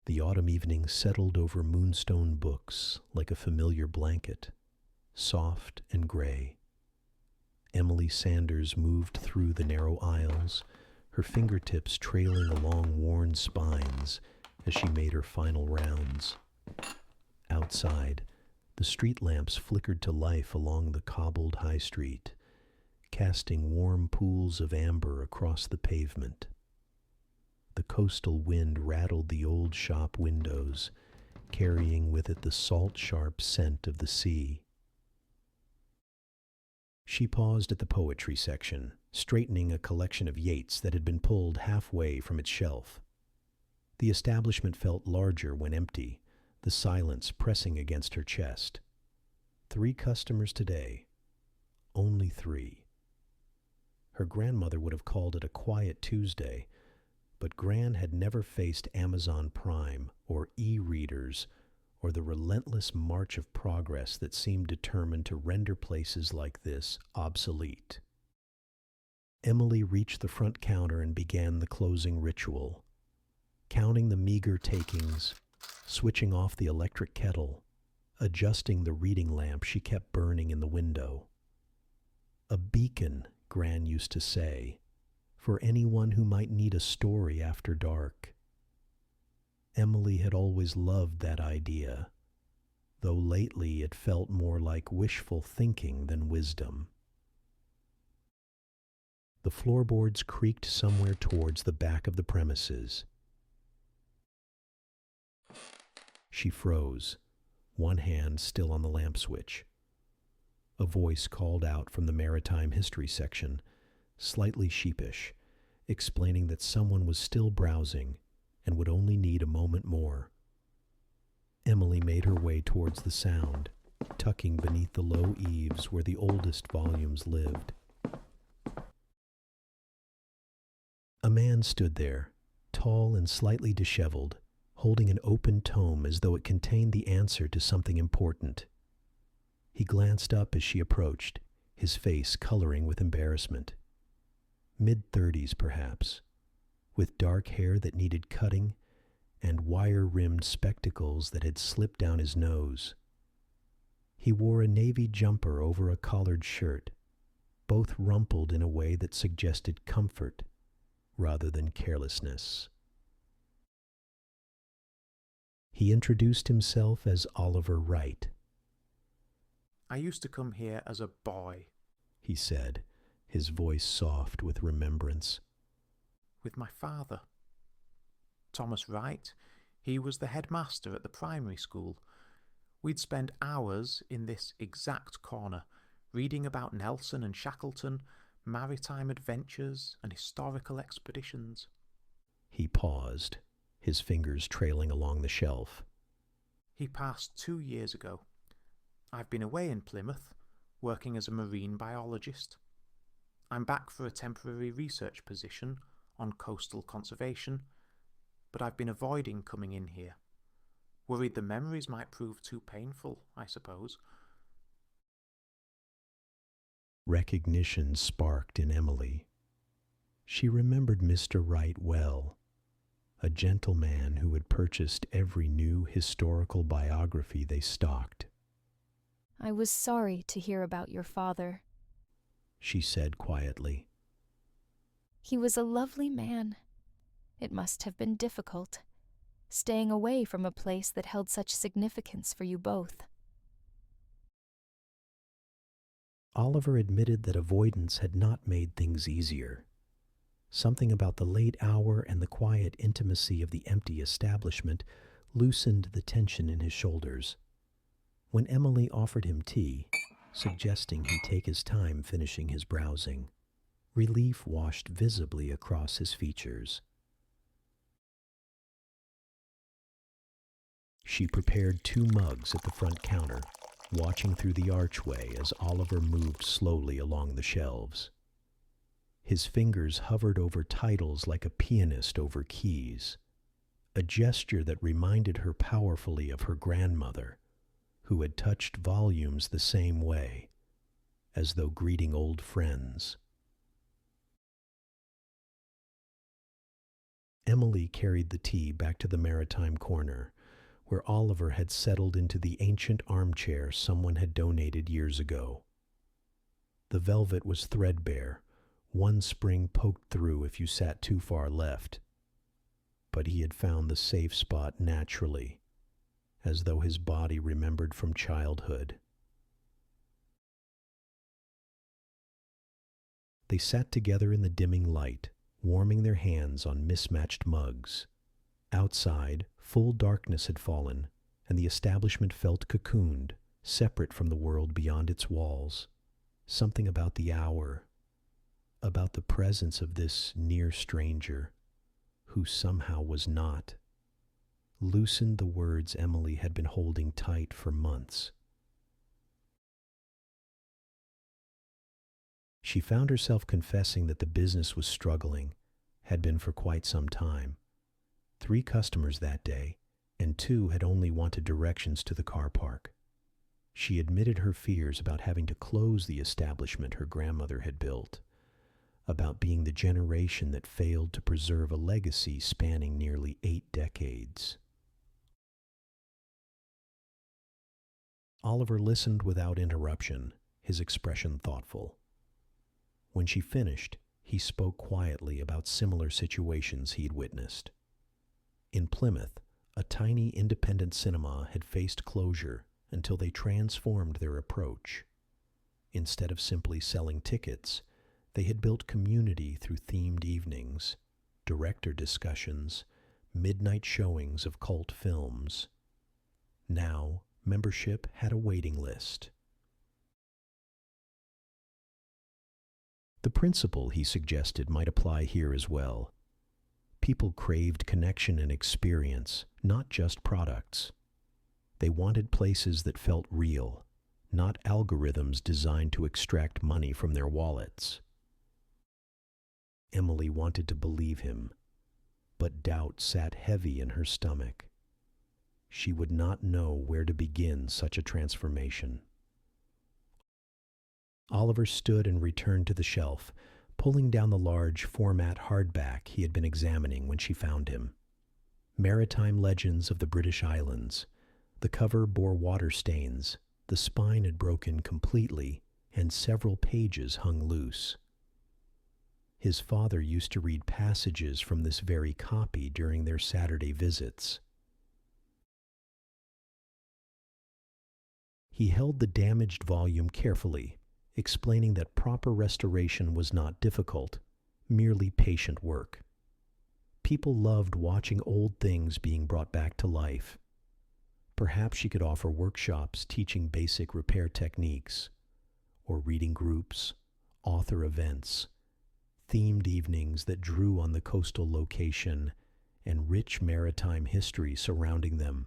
The autumn evening settled over Moonstone books like a familiar blanket, soft and gray. Emily Sanders moved through the narrow aisles, her fingertips trailing along worn spines as she made her final rounds. Outside, the street lamps flickered to life along the cobbled high street, casting warm pools of amber across the pavement. The coastal wind rattled the old shop windows, carrying with it the salt-sharp scent of the sea. She paused at the poetry section, straightening a collection of Yeats that had been pulled halfway from its shelf. The establishment felt larger when empty, the silence pressing against her chest. 3 customers today. Only 3. Her grandmother would have called it a quiet Tuesday, but Gran had never faced Amazon Prime or e-readers or the relentless march of progress that seemed determined to render places like this obsolete. Emily reached the front counter and began the closing ritual, counting the meager takings, switching off the electric kettle, adjusting the reading lamp she kept burning in the window. A beacon, Gran used to say, for anyone who might need a story after dark. Emily had always loved that idea, though lately it felt more like wishful thinking than wisdom. The floorboards creaked somewhere towards the back of the premises. She froze, one hand still on the lamp switch. A voice called out from the maritime history section, slightly sheepish, explaining that someone was still browsing and would only need a moment more. Emily made her way towards the sound, tucking beneath the low eaves where the oldest volumes lived. A man stood there, tall and slightly disheveled, holding an open tome as though it contained the answer to something important. He glanced up as she approached, his face coloring with embarrassment. Mid-30s, perhaps, with dark hair that needed cutting and wire-rimmed spectacles that had slipped down his nose. He wore a navy jumper over a collared shirt, both rumpled in a way that suggested comfort rather than carelessness. He introduced himself as Oliver Wright. "I used to come here as a boy," he said, his voice soft with remembrance. "with my father. Thomas Wright. He was the headmaster at the primary school. We'd spend hours in this exact corner, reading about Nelson and Shackleton, maritime adventures and historical expeditions." He paused, his fingers trailing along the shelf. "He passed 2 years ago. I've been away in Plymouth, working as a marine biologist. I'm back for a temporary research position on coastal conservation, but I've been avoiding coming in here. Worried the memories might prove too painful, I suppose." Recognition sparked in Emily. She remembered Mr. Wright well, a gentleman who had purchased every new historical biography they stocked. "I was sorry to hear about your father," she said quietly. "He was a lovely man. It must have been difficult, staying away from a place that held such significance for you both." Oliver admitted that avoidance had not made things easier. Something about the late hour and the quiet intimacy of the empty establishment loosened the tension in his shoulders. When Emily offered him tea, suggesting he take his time finishing his browsing, relief washed visibly across his features. She prepared 2 mugs at the front counter, watching through the archway as Oliver moved slowly along the shelves. His fingers hovered over titles like a pianist over keys, a gesture that reminded her powerfully of her grandmother, who had touched volumes the same way, as though greeting old friends. Emily carried the tea back to the maritime corner, where Oliver had settled into the ancient armchair someone had donated years ago. The velvet was threadbare, one spring poked through if you sat too far left. But he had found the safe spot naturally, as though his body remembered from childhood. They sat together in the dimming light, warming their hands on mismatched mugs. Outside, full darkness had fallen, and the establishment felt cocooned, separate from the world beyond its walls. Something about the hour, about the presence of this near stranger, who somehow was not, loosened the words Emily had been holding tight for months. She found herself confessing that the business was struggling, had been for quite some time. 3 customers that day, and 2 had only wanted directions to the car park. She admitted her fears about having to close the establishment her grandmother had built, about being the generation that failed to preserve a legacy spanning nearly 8 decades. Oliver listened without interruption, his expression thoughtful. When she finished, he spoke quietly about similar situations he'd witnessed. In Plymouth, a tiny independent cinema had faced closure until they transformed their approach. Instead of simply selling tickets, they had built community through themed evenings, director discussions, midnight showings of cult films. Now, membership had a waiting list. The principle, he suggested, might apply here as well. People craved connection and experience, not just products. They wanted places that felt real, not algorithms designed to extract money from their wallets. Emily wanted to believe him, but doubt sat heavy in her stomach. She would not know where to begin such a transformation. Oliver stood and returned to the shelf, pulling down the large format hardback he had been examining when she found him. Maritime Legends of the British Islands. The cover bore water stains, the spine had broken completely, and several pages hung loose. His father used to read passages from this very copy during their Saturday visits. He held the damaged volume carefully, explaining that proper restoration was not difficult, merely patient work. People loved watching old things being brought back to life. Perhaps she could offer workshops teaching basic repair techniques, or reading groups, author events, themed evenings that drew on the coastal location and rich maritime history surrounding them.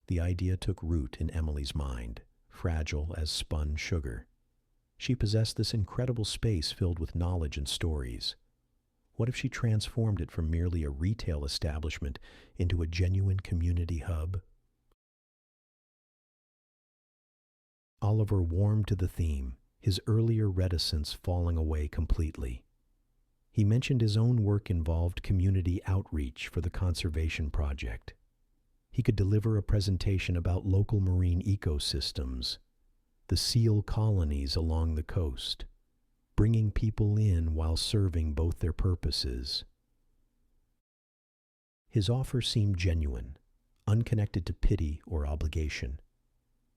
The idea took root in Emily's mind, fragile as spun sugar. She possessed this incredible space filled with knowledge and stories. What if she transformed it from merely a retail establishment into a genuine community hub? Oliver warmed to the theme, his earlier reticence falling away completely. He mentioned his own work involved community outreach for the conservation project. He could deliver a presentation about local marine ecosystems, the seal colonies along the coast, bringing people in while serving both their purposes. His offer seemed genuine, unconnected to pity or obligation,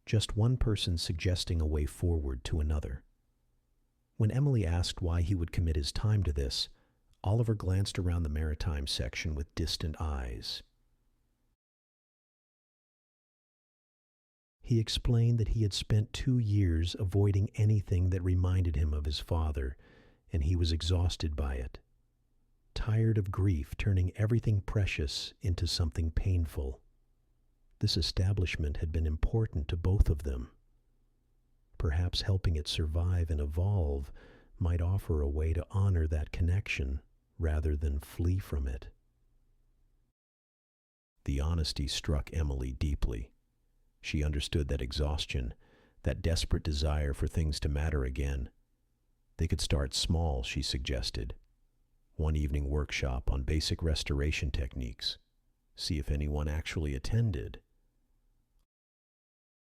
just one person suggesting a way forward to another. When Emily asked why he would commit his time to this, Oliver glanced around the maritime section with distant eyes. He explained that he had spent 2 years avoiding anything that reminded him of his father, and he was exhausted by it, tired of grief turning everything precious into something painful. This establishment had been important to both of them. Perhaps helping it survive and evolve might offer a way to honor that connection rather than flee from it. The honesty struck Emily deeply. She understood that exhaustion, that desperate desire for things to matter again. They could start small, she suggested. one evening workshop on basic restoration techniques. See if anyone actually attended.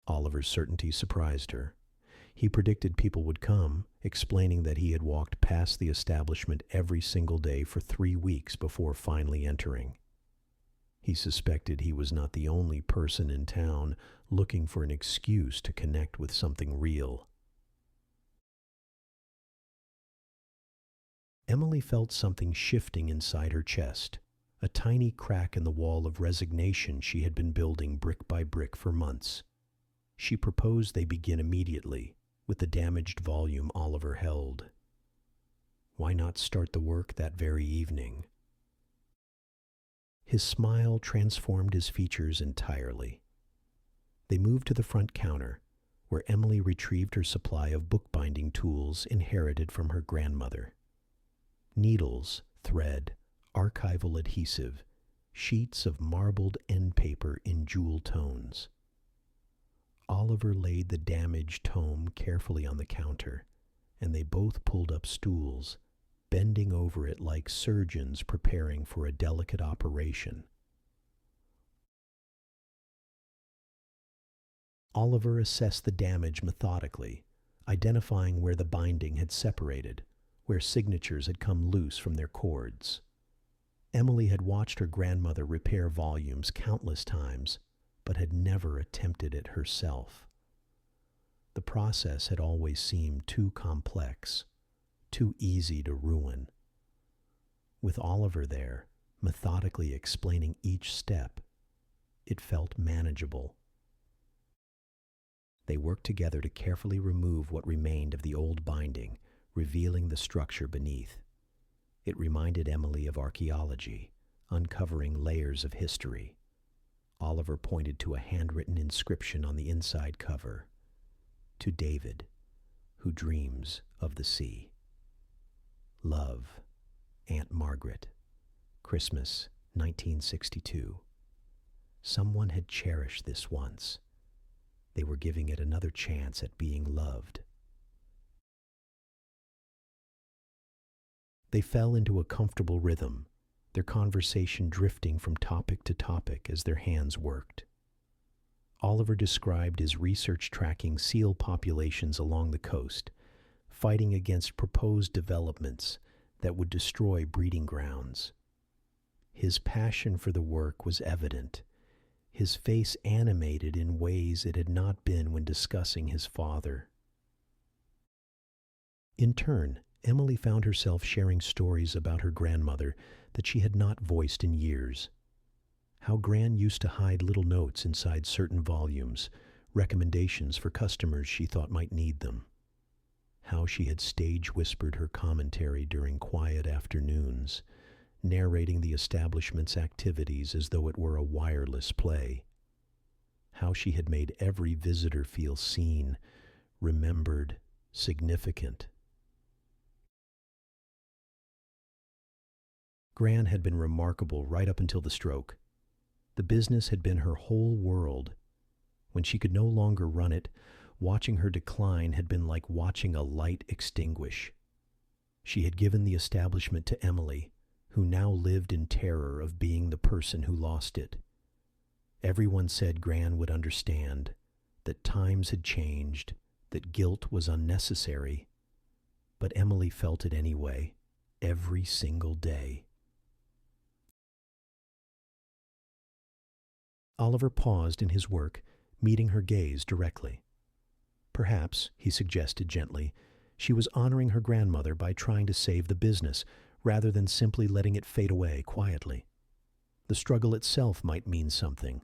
Oliver's certainty surprised her. He predicted people would come, explaining that he had walked past the establishment every single day for 3 weeks before finally entering. He suspected he was not the only person in town looking for an excuse to connect with something real. Emily felt something shifting inside her chest, a tiny crack in the wall of resignation she had been building brick by brick for months. She proposed they begin immediately, with the damaged volume Oliver held. Why not start the work that very evening? His smile transformed his features entirely. They moved to the front counter, where Emily retrieved her supply of bookbinding tools inherited from her grandmother. Needles, thread, archival adhesive, sheets of marbled end paper in jewel tones. Oliver laid the damaged tome carefully on the counter, and they both pulled up stools, bending over it like surgeons preparing for a delicate operation. Oliver assessed the damage methodically, identifying where the binding had separated, where signatures had come loose from their cords. Emily had watched her grandmother repair volumes countless times, but had never attempted it herself. The process had always seemed too complex, too easy to ruin. With Oliver there, methodically explaining each step, it felt manageable. They worked together to carefully remove what remained of the old binding, revealing the structure beneath. It reminded Emily of archaeology, uncovering layers of history. Oliver pointed to a handwritten inscription on the inside cover. To David, who dreams of the sea. Love, Aunt Margaret. Christmas, 1962. Someone had cherished this once. They were giving it another chance at being loved. They fell into a comfortable rhythm, their conversation drifting from topic to topic as their hands worked. Oliver described his research tracking seal populations along the coast, fighting against proposed developments that would destroy breeding grounds. His passion for the work was evident, his face animated in ways it had not been when discussing his father. In turn, Emily found herself sharing stories about her grandmother that she had not voiced in years. How Gran used to hide little notes inside certain volumes, recommendations for customers she thought might need them. How she had stage-whispered her commentary during quiet afternoons, narrating the establishment's activities as though it were a wireless play. How she had made every visitor feel seen, remembered, significant. Gran had been remarkable right up until the stroke. The business had been her whole world. When she could no longer run it, watching her decline had been like watching a light extinguish. She had given the establishment to Emily, who now lived in terror of being the person who lost it. Everyone said Gran would understand, that times had changed, that guilt was unnecessary. But Emily felt it anyway, every single day. Oliver paused in his work, meeting her gaze directly. Perhaps, he suggested gently, she was honoring her grandmother by trying to save the business, rather than simply letting it fade away quietly. The struggle itself might mean something.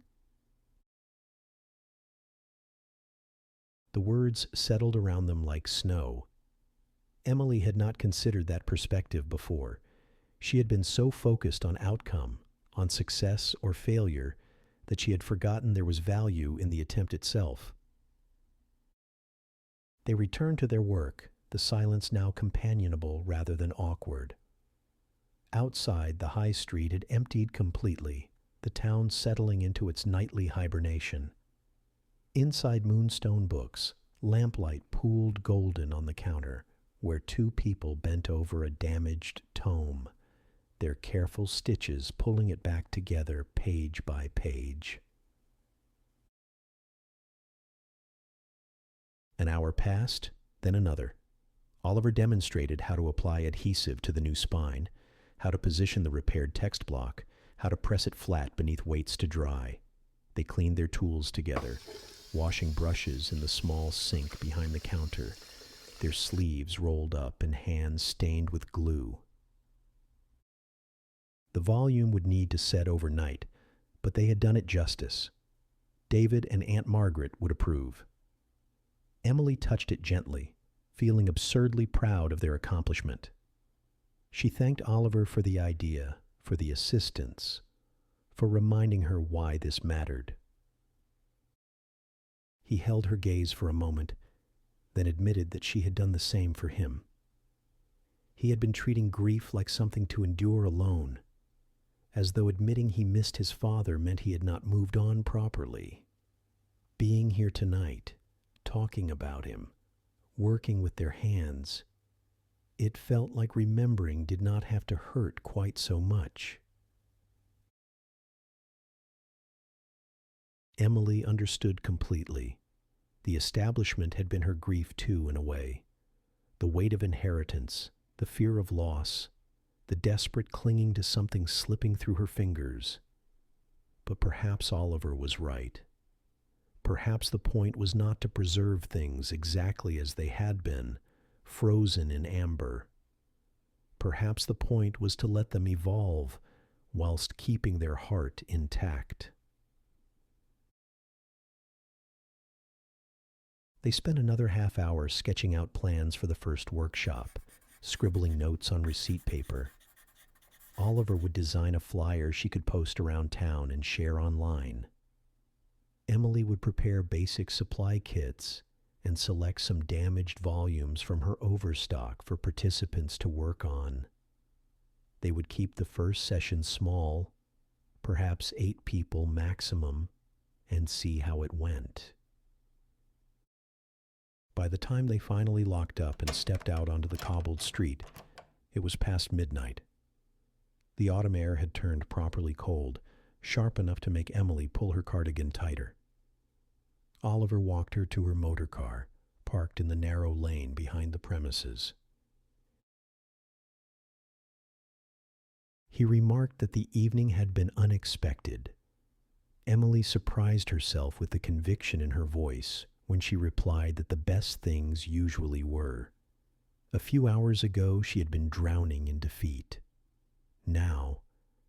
The words settled around them like snow. Emily had not considered that perspective before. She had been so focused on outcome, on success or failure, that she had forgotten there was value in the attempt itself. They returned to their work, the silence now companionable rather than awkward. Outside, the high street had emptied completely, the town settling into its nightly hibernation. Inside Moonstone Books, lamplight pooled golden on the counter, where two people bent over a damaged tome, their careful stitches pulling it back together page by page. An hour passed, then another. Oliver demonstrated how to apply adhesive to the new spine, how to position the repaired text block, how to press it flat beneath weights to dry. They cleaned their tools together, washing brushes in the small sink behind the counter, their sleeves rolled up and hands stained with glue. The volume would need to set overnight, but they had done it justice. David and Aunt Margaret would approve. Emily touched it gently, feeling absurdly proud of their accomplishment. She thanked Oliver for the idea, for the assistance, for reminding her why this mattered. He held her gaze for a moment, then admitted that she had done the same for him. He had been treating grief like something to endure alone, as though admitting he missed his father meant he had not moved on properly. Being here tonight, talking about him, working with their hands, it felt like remembering did not have to hurt quite so much. Emily understood completely. The establishment had been her grief too, in a way. The weight of inheritance, the fear of loss, the desperate clinging to something slipping through her fingers. But perhaps Oliver was right. Perhaps the point was not to preserve things exactly as they had been, frozen in amber. Perhaps the point was to let them evolve whilst keeping their heart intact. They spent another half hour sketching out plans for the first workshop, scribbling notes on receipt paper. Oliver would design a flyer she could post around town and share online. Emily would prepare basic supply kits and select some damaged volumes from her overstock for participants to work on. They would keep the first session small, perhaps 8 people maximum, and see how it went. By the time they finally locked up and stepped out onto the cobbled street, it was past midnight. The autumn air had turned properly cold, sharp enough to make Emily pull her cardigan tighter. Oliver walked her to her motor car, parked in the narrow lane behind the premises. He remarked that the evening had been unexpected. Emily surprised herself with the conviction in her voice when she replied that the best things usually were. A few hours ago she had been drowning in defeat. Now,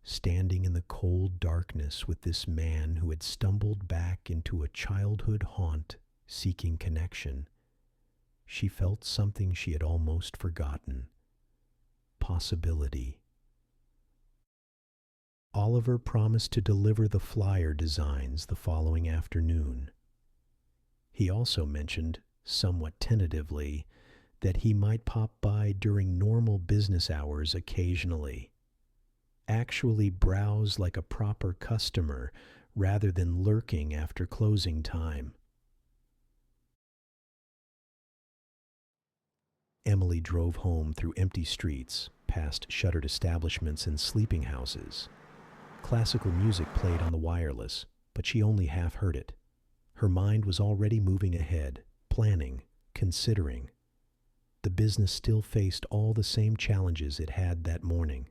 standing in the cold darkness with this man who had stumbled back into a childhood haunt seeking connection, she felt something she had almost forgotten: possibility. Oliver promised to deliver the flyer designs the following afternoon. He also mentioned, somewhat tentatively, that he might pop by during normal business hours occasionally. Actually browse like a proper customer rather than lurking after closing time. Emily drove home through empty streets, past shuttered establishments and sleeping houses. Classical music played on the wireless, but she only half heard it. Her mind was already moving ahead, planning, considering. The business still faced all the same challenges it had that morning.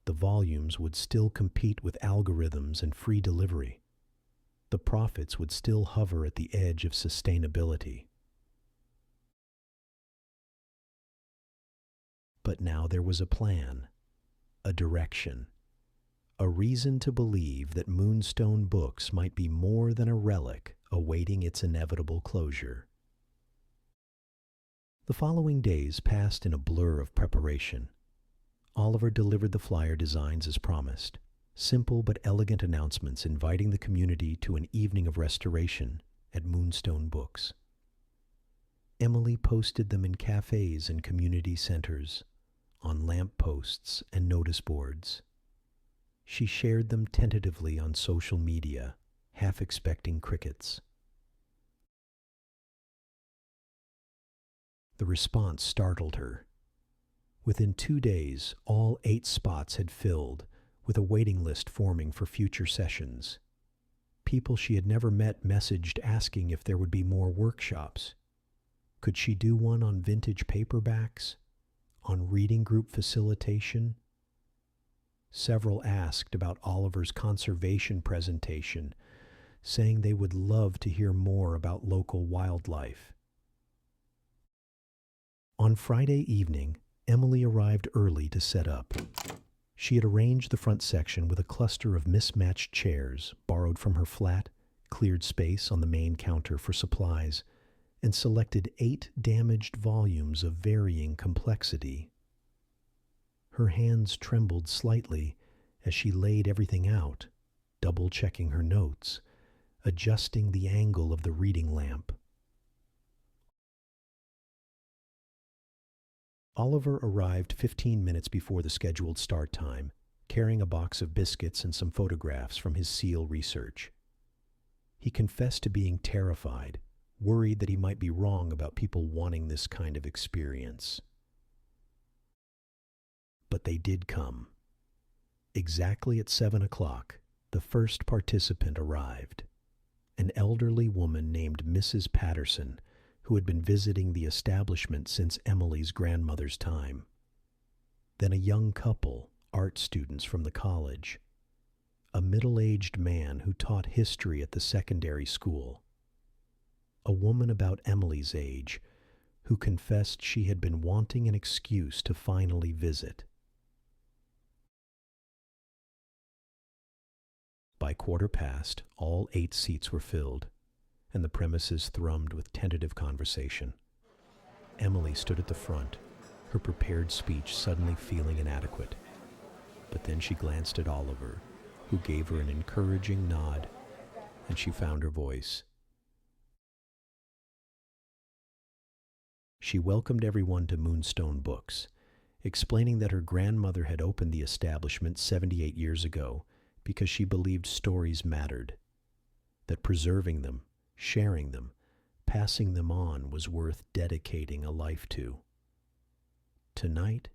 The volumes would still compete with algorithms and free delivery. The profits would still hover at the edge of sustainability. But now there was a plan, a direction, a reason to believe that Moonstone Books might be more than a relic awaiting its inevitable closure. The following days passed in a blur of preparation. Oliver delivered the flyer designs as promised, simple but elegant announcements inviting the community to an evening of restoration at Moonstone Books. Emily posted them in cafes and community centers, on lamp posts and notice boards. She shared them tentatively on social media, half expecting crickets. The response startled her. Within 2 days, all 8 spots had filled, with a waiting list forming for future sessions. People she had never met messaged asking if there would be more workshops. Could she do one on vintage paperbacks? On reading group facilitation? Several asked about Oliver's conservation presentation, saying they would love to hear more about local wildlife. On Friday evening, Emily arrived early to set up. She had arranged the front section with a cluster of mismatched chairs borrowed from her flat, cleared space on the main counter for supplies, and selected 8 damaged volumes of varying complexity. Her hands trembled slightly as she laid everything out, double-checking her notes, adjusting the angle of the reading lamp. Oliver arrived 15 minutes before the scheduled start time, carrying a box of biscuits and some photographs from his SEAL research. He confessed to being terrified, worried that he might be wrong about people wanting this kind of experience. But they did come. Exactly at 7 o'clock, the first participant arrived. An elderly woman named Mrs. Patterson, who had been visiting the establishment since Emily's grandmother's time. Then a young couple, art students from the college. A middle-aged man who taught history at the secondary school. A woman about Emily's age, who confessed she had been wanting an excuse to finally visit. By 1:15, all 8 seats were filled, and the premises thrummed with tentative conversation. Emily stood at the front, her prepared speech suddenly feeling inadequate. But then she glanced at Oliver, who gave her an encouraging nod, and she found her voice. She welcomed everyone to Moonstone Books, explaining that her grandmother had opened the establishment 78 years ago because she believed stories mattered, that preserving them, sharing them, passing them on was worth dedicating a life to. Tonight,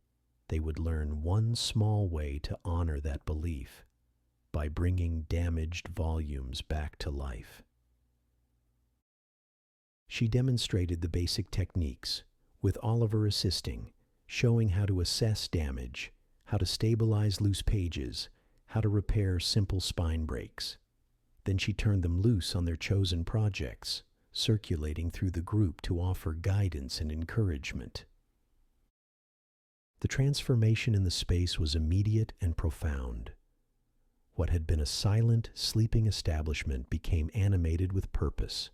they would learn one small way to honor that belief by bringing damaged volumes back to life. She demonstrated the basic techniques, with Oliver assisting, showing how to assess damage, how to stabilize loose pages, how to repair simple spine breaks. Then she turned them loose on their chosen projects, circulating through the group to offer guidance and encouragement. The transformation in the space was immediate and profound. What had been a silent, sleeping establishment became animated with purpose.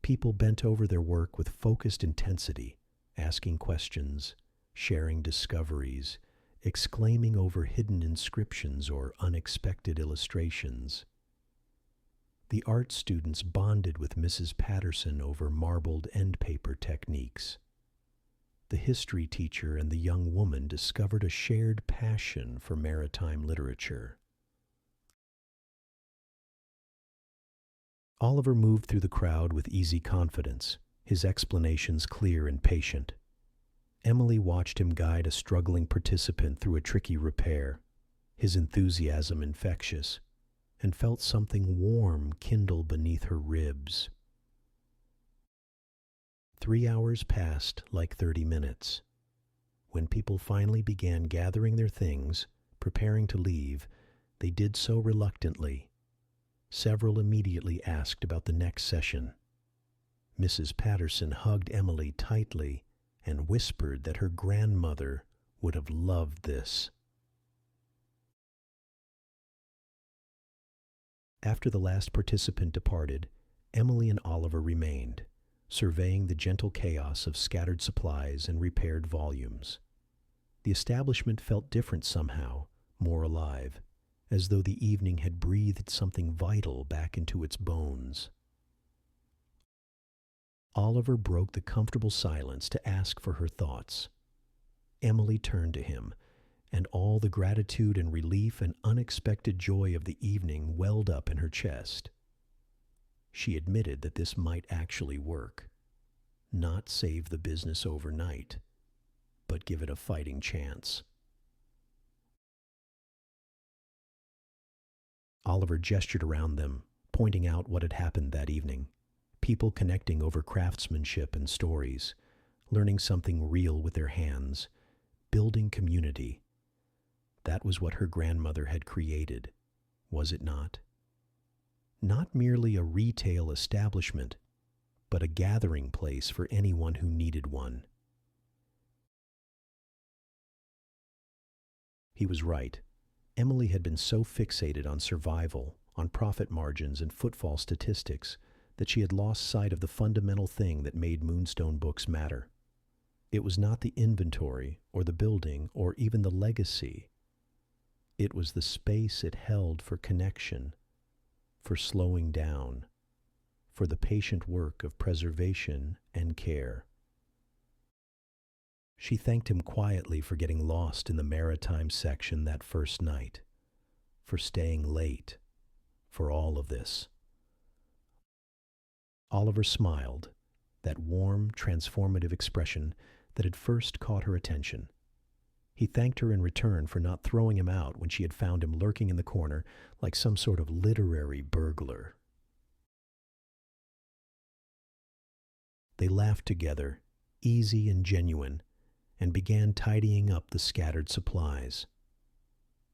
People bent over their work with focused intensity, asking questions, sharing discoveries, exclaiming over hidden inscriptions or unexpected illustrations. The art students bonded with Mrs. Patterson over marbled end paper techniques. The history teacher and the young woman discovered a shared passion for maritime literature. Oliver moved through the crowd with easy confidence, his explanations clear and patient. Emily watched him guide a struggling participant through a tricky repair, his enthusiasm infectious, and felt something warm kindle beneath her ribs. 3 hours passed like 30 minutes. When people finally began gathering their things, preparing to leave, they did so reluctantly. Several immediately asked about the next session. Mrs. Patterson hugged Emily tightly and whispered that her grandmother would have loved this. After the last participant departed, Emily and Oliver remained, surveying the gentle chaos of scattered supplies and repaired volumes. The establishment felt different somehow, more alive, as though the evening had breathed something vital back into its bones. Oliver broke the comfortable silence to ask for her thoughts. Emily turned to him, and all the gratitude and relief and unexpected joy of the evening welled up in her chest. She admitted that this might actually work, not save the business overnight, but give it a fighting chance. Oliver gestured around them, pointing out what had happened that evening. People connecting over craftsmanship and stories, learning something real with their hands, building community. That was what her grandmother had created, was it not? Not merely a retail establishment, but a gathering place for anyone who needed one. He was right. Emily had been so fixated on survival, on profit margins and footfall statistics, that she had lost sight of the fundamental thing that made Moonstone Books matter. It was not the inventory, or the building, or even the legacy. It was the space it held for connection, for slowing down, for the patient work of preservation and care. She thanked him quietly for getting lost in the maritime section that first night, for staying late, for all of this. Oliver smiled, that warm, transformative expression that had first caught her attention. He thanked her in return for not throwing him out when she had found him lurking in the corner like some sort of literary burglar. They laughed together, easy and genuine, and began tidying up the scattered supplies.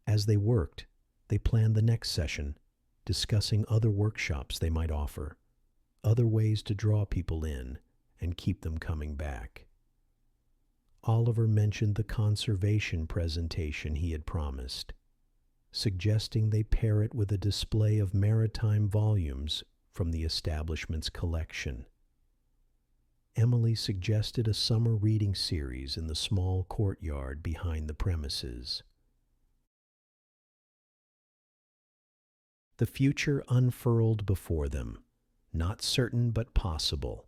As they worked, they planned the next session, discussing other workshops they might offer, other ways to draw people in and keep them coming back. Oliver mentioned the conservation presentation he had promised, suggesting they pair it with a display of maritime volumes from the establishment's collection. Emily suggested a summer reading series in the small courtyard behind the premises. The future unfurled before them, not certain but possible,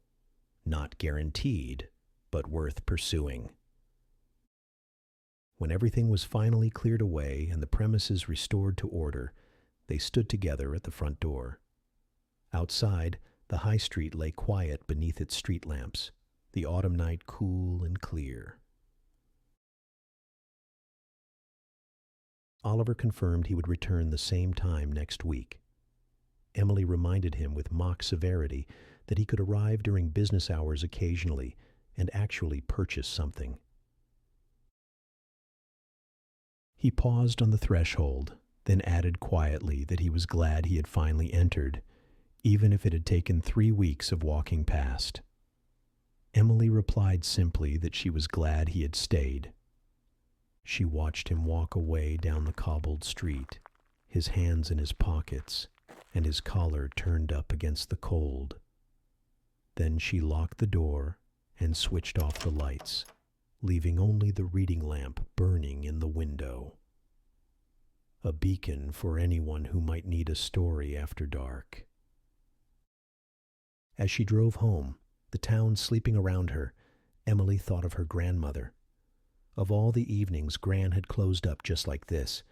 not guaranteed but worth pursuing. When everything was finally cleared away and the premises restored to order, they stood together at the front door. Outside, the high street lay quiet beneath its street lamps, the autumn night cool and clear. Oliver confirmed he would return the same time next week. Emily reminded him with mock severity that he could arrive during business hours occasionally and actually purchase something. He paused on the threshold, then added quietly that he was glad he had finally entered, even if it had taken 3 weeks of walking past. Emily replied simply that she was glad he had stayed. She watched him walk away down the cobbled street, his hands in his pockets, and his collar turned up against the cold. Then she locked the door and switched off the lights, leaving only the reading lamp burning in the window. A beacon for anyone who might need a story after dark. As she drove home, the town sleeping around her, Emily thought of her grandmother. Of all the evenings Gran had closed up just like this,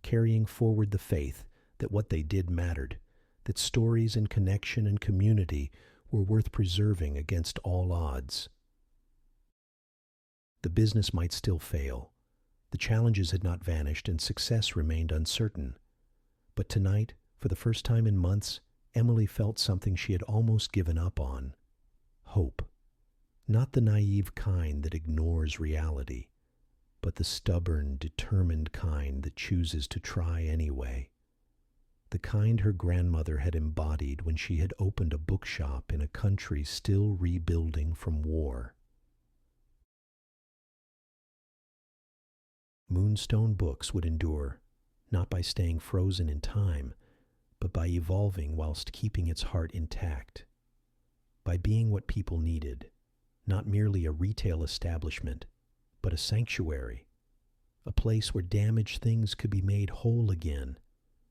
carrying forward the faith that what they did mattered, that stories and connection and community were worth preserving against all odds. The business might still fail. The challenges had not vanished and success remained uncertain. But tonight, for the first time in months, Emily felt something she had almost given up on. Hope. Not the naive kind that ignores reality, but the stubborn, determined kind that chooses to try anyway. The kind her grandmother had embodied when she had opened a bookshop in a country still rebuilding from war. Moonstone Books would endure, not by staying frozen in time, but by evolving whilst keeping its heart intact. By being what people needed, not merely a retail establishment, but a sanctuary, a place where damaged things could be made whole again,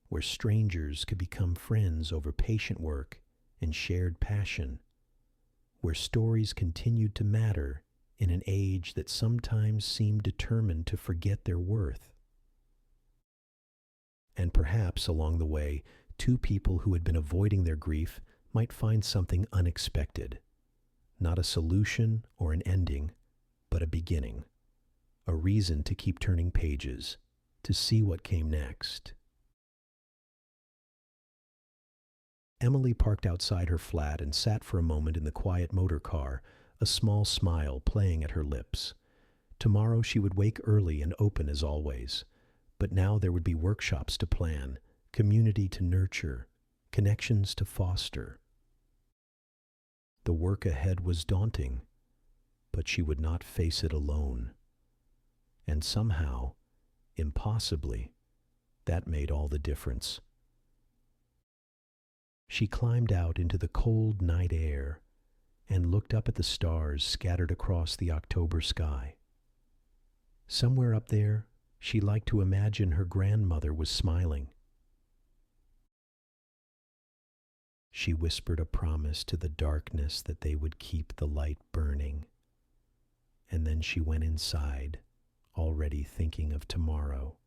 where strangers could become friends over patient work and shared passion, where stories continued to matter in an age that sometimes seemed determined to forget their worth. And perhaps along the way, two people who had been avoiding their grief might find something unexpected, not a solution or an ending, but a beginning. a reason to keep turning pages, to see what came next. Emily parked outside her flat and sat for a moment in the quiet motor car, a small smile playing at her lips. Tomorrow she would wake early and open as always, but now there would be workshops to plan, community to nurture, connections to foster. The work ahead was daunting, but she would not face it alone. And somehow, impossibly, that made all the difference. She climbed out into the cold night air and looked up at the stars scattered across the October sky. Somewhere up there, she liked to imagine her grandmother was smiling. She whispered a promise to the darkness that they would keep the light burning. And then she went inside, already thinking of tomorrow.